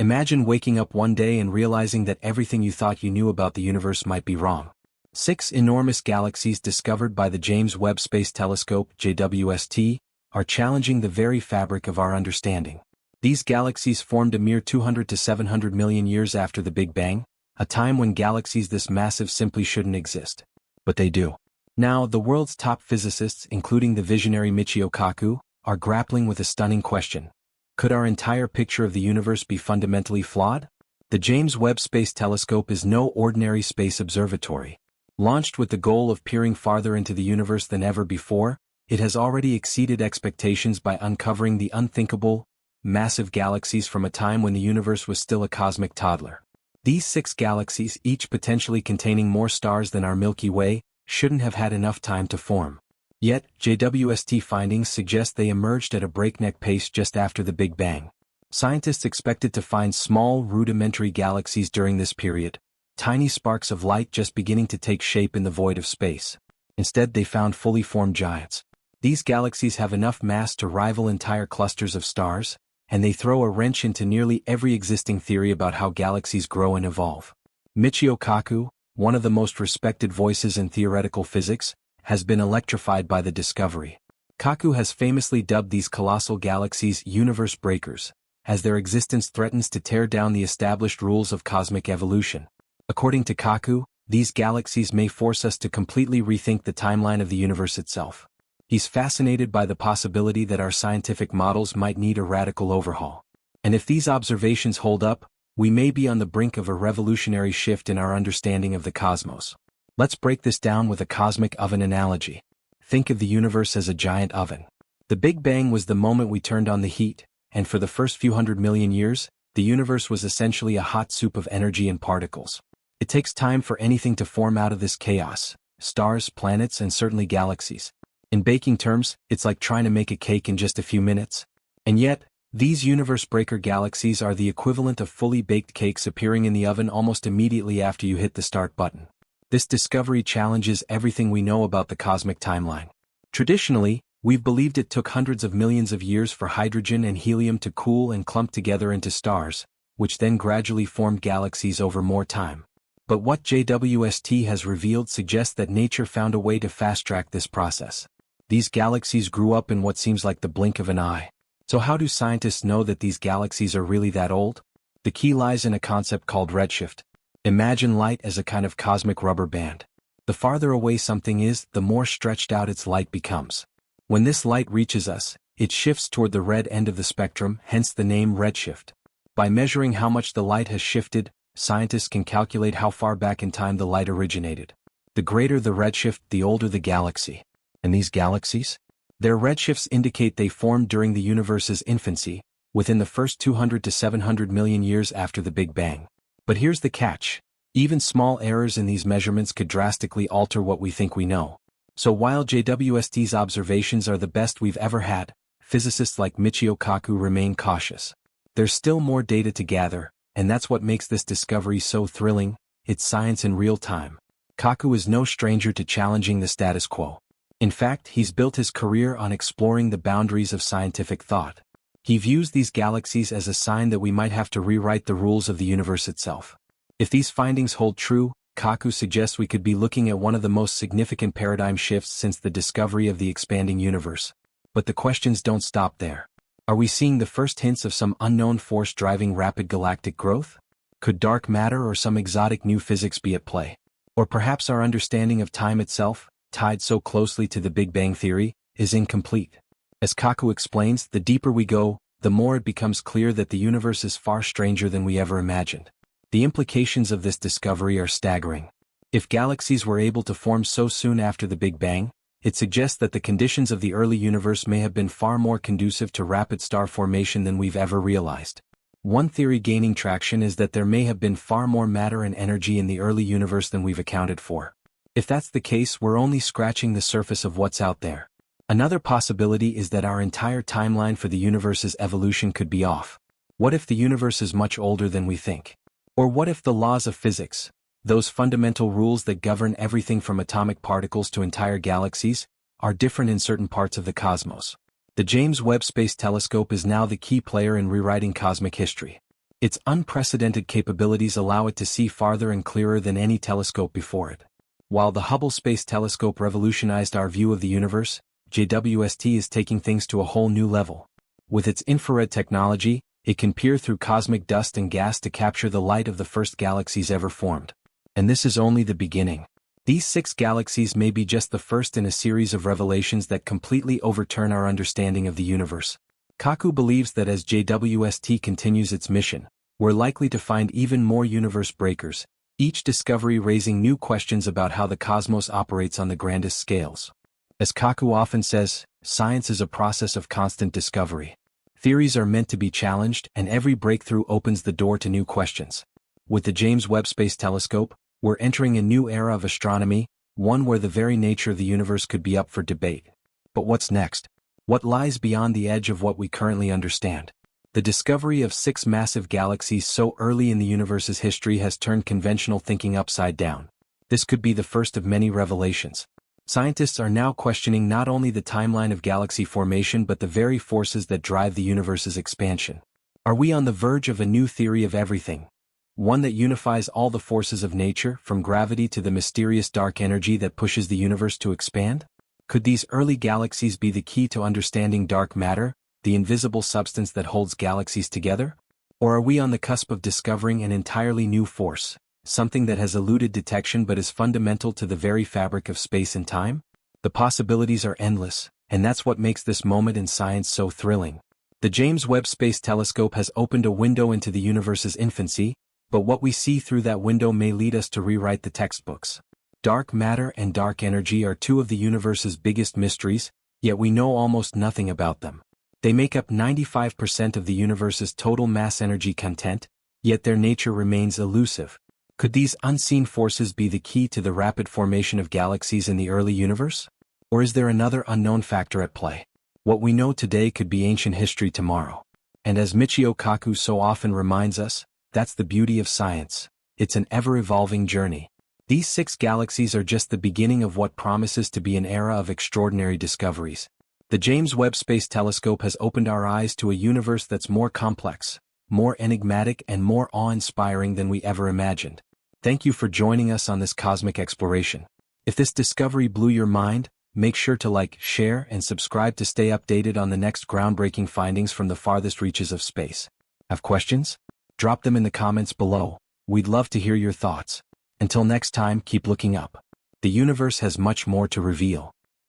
Imagine waking up one day and realizing that everything you thought you knew about the universe might be wrong. 6 enormous galaxies discovered by the James Webb Space Telescope (JWST) are challenging the very fabric of our understanding. These galaxies formed a mere 200 to 700 million years after the Big Bang, a time when galaxies this massive simply shouldn't exist. But they do. Now, the world's top physicists, including the visionary Michio Kaku, are grappling with a stunning question. Could our entire picture of the universe be fundamentally flawed? The James Webb Space Telescope is no ordinary space observatory. Launched with the goal of peering farther into the universe than ever before, it has already exceeded expectations by uncovering the unthinkable, massive galaxies from a time when the universe was still a cosmic toddler. These 6 galaxies, each potentially containing more stars than our Milky Way, shouldn't have had enough time to form. Yet, JWST findings suggest they emerged at a breakneck pace just after the Big Bang. Scientists expected to find small, rudimentary galaxies during this period, tiny sparks of light just beginning to take shape in the void of space. Instead, they found fully formed giants. These galaxies have enough mass to rival entire clusters of stars, and they throw a wrench into nearly every existing theory about how galaxies grow and evolve. Michio Kaku, one of the most respected voices in theoretical physics, has been electrified by the discovery. Kaku has famously dubbed these colossal galaxies universe breakers, as their existence threatens to tear down the established rules of cosmic evolution. According to Kaku, these galaxies may force us to completely rethink the timeline of the universe itself. He's fascinated by the possibility that our scientific models might need a radical overhaul. And if these observations hold up, we may be on the brink of a revolutionary shift in our understanding of the cosmos. Let's break this down with a cosmic oven analogy. Think of the universe as a giant oven. The Big Bang was the moment we turned on the heat, and for the first few 100 million years, the universe was essentially a hot soup of energy and particles. It takes time for anything to form out of this chaos: stars, planets, and certainly galaxies. In baking terms, it's like trying to make a cake in just a few minutes. And yet, these universe-breaker galaxies are the equivalent of fully baked cakes appearing in the oven almost immediately after you hit the start button. This discovery challenges everything we know about the cosmic timeline. Traditionally, we've believed it took hundreds of millions of years for hydrogen and helium to cool and clump together into stars, which then gradually formed galaxies over more time. But what JWST has revealed suggests that nature found a way to fast-track this process. These galaxies grew up in what seems like the blink of an eye. So how do scientists know that these galaxies are really that old? The key lies in a concept called redshift. Imagine light as a kind of cosmic rubber band. The farther away something is, the more stretched out its light becomes. When this light reaches us, it shifts toward the red end of the spectrum, hence the name redshift. By measuring how much the light has shifted, scientists can calculate how far back in time the light originated. The greater the redshift, the older the galaxy. And these galaxies? Their redshifts indicate they formed during the universe's infancy, within the first 200 to 700 million years after the Big Bang. But here's the catch. Even small errors in these measurements could drastically alter what we think we know. So while JWST's observations are the best we've ever had, physicists like Michio Kaku remain cautious. There's still more data to gather, and that's what makes this discovery so thrilling. It's science in real time. Kaku is no stranger to challenging the status quo. In fact, he's built his career on exploring the boundaries of scientific thought. He views these galaxies as a sign that we might have to rewrite the rules of the universe itself. If these findings hold true, Kaku suggests we could be looking at one of the most significant paradigm shifts since the discovery of the expanding universe. But the questions don't stop there. Are we seeing the first hints of some unknown force driving rapid galactic growth? Could dark matter or some exotic new physics be at play? Or perhaps our understanding of time itself, tied so closely to the Big Bang theory, is incomplete? As Kaku explains, the deeper we go, the more it becomes clear that the universe is far stranger than we ever imagined. The implications of this discovery are staggering. If galaxies were able to form so soon after the Big Bang, it suggests that the conditions of the early universe may have been far more conducive to rapid star formation than we've ever realized. One theory gaining traction is that there may have been far more matter and energy in the early universe than we've accounted for. If that's the case, we're only scratching the surface of what's out there. Another possibility is that our entire timeline for the universe's evolution could be off. What if the universe is much older than we think? Or what if the laws of physics, those fundamental rules that govern everything from atomic particles to entire galaxies, are different in certain parts of the cosmos? The James Webb Space Telescope is now the key player in rewriting cosmic history. Its unprecedented capabilities allow it to see farther and clearer than any telescope before it. While the Hubble Space Telescope revolutionized our view of the universe, JWST is taking things to a whole new level. With its infrared technology, it can peer through cosmic dust and gas to capture the light of the first galaxies ever formed. And this is only the beginning. These 6 galaxies may be just the first in a series of revelations that completely overturn our understanding of the universe. Kaku believes that as JWST continues its mission, we're likely to find even more universe breakers, each discovery raising new questions about how the cosmos operates on the grandest scales. As Kaku often says, science is a process of constant discovery. Theories are meant to be challenged, and every breakthrough opens the door to new questions. With the James Webb Space Telescope, we're entering a new era of astronomy, one where the very nature of the universe could be up for debate. But what's next? What lies beyond the edge of what we currently understand? The discovery of 6 massive galaxies so early in the universe's history has turned conventional thinking upside down. This could be the first of many revelations. Scientists are now questioning not only the timeline of galaxy formation but the very forces that drive the universe's expansion. Are we on the verge of a new theory of everything? One that unifies all the forces of nature, from gravity to the mysterious dark energy that pushes the universe to expand? Could these early galaxies be the key to understanding dark matter, the invisible substance that holds galaxies together? Or are we on the cusp of discovering an entirely new force, something that has eluded detection but is fundamental to the very fabric of space and time? The possibilities are endless, and that's what makes this moment in science so thrilling. The James Webb Space Telescope has opened a window into the universe's infancy, but what we see through that window may lead us to rewrite the textbooks. Dark matter and dark energy are 2 of the universe's biggest mysteries, yet we know almost nothing about them. They make up 95% of the universe's total mass energy content, yet their nature remains elusive. Could these unseen forces be the key to the rapid formation of galaxies in the early universe? Or is there another unknown factor at play? What we know today could be ancient history tomorrow. And as Michio Kaku so often reminds us, that's the beauty of science. It's an ever-evolving journey. These 6 galaxies are just the beginning of what promises to be an era of extraordinary discoveries. The James Webb Space Telescope has opened our eyes to a universe that's more complex, more enigmatic, and more awe-inspiring than we ever imagined. Thank you for joining us on this cosmic exploration. If this discovery blew your mind, make sure to like, share, and subscribe to stay updated on the next groundbreaking findings from the farthest reaches of space. Have questions? Drop them in the comments below. We'd love to hear your thoughts. Until next time, keep looking up. The universe has much more to reveal.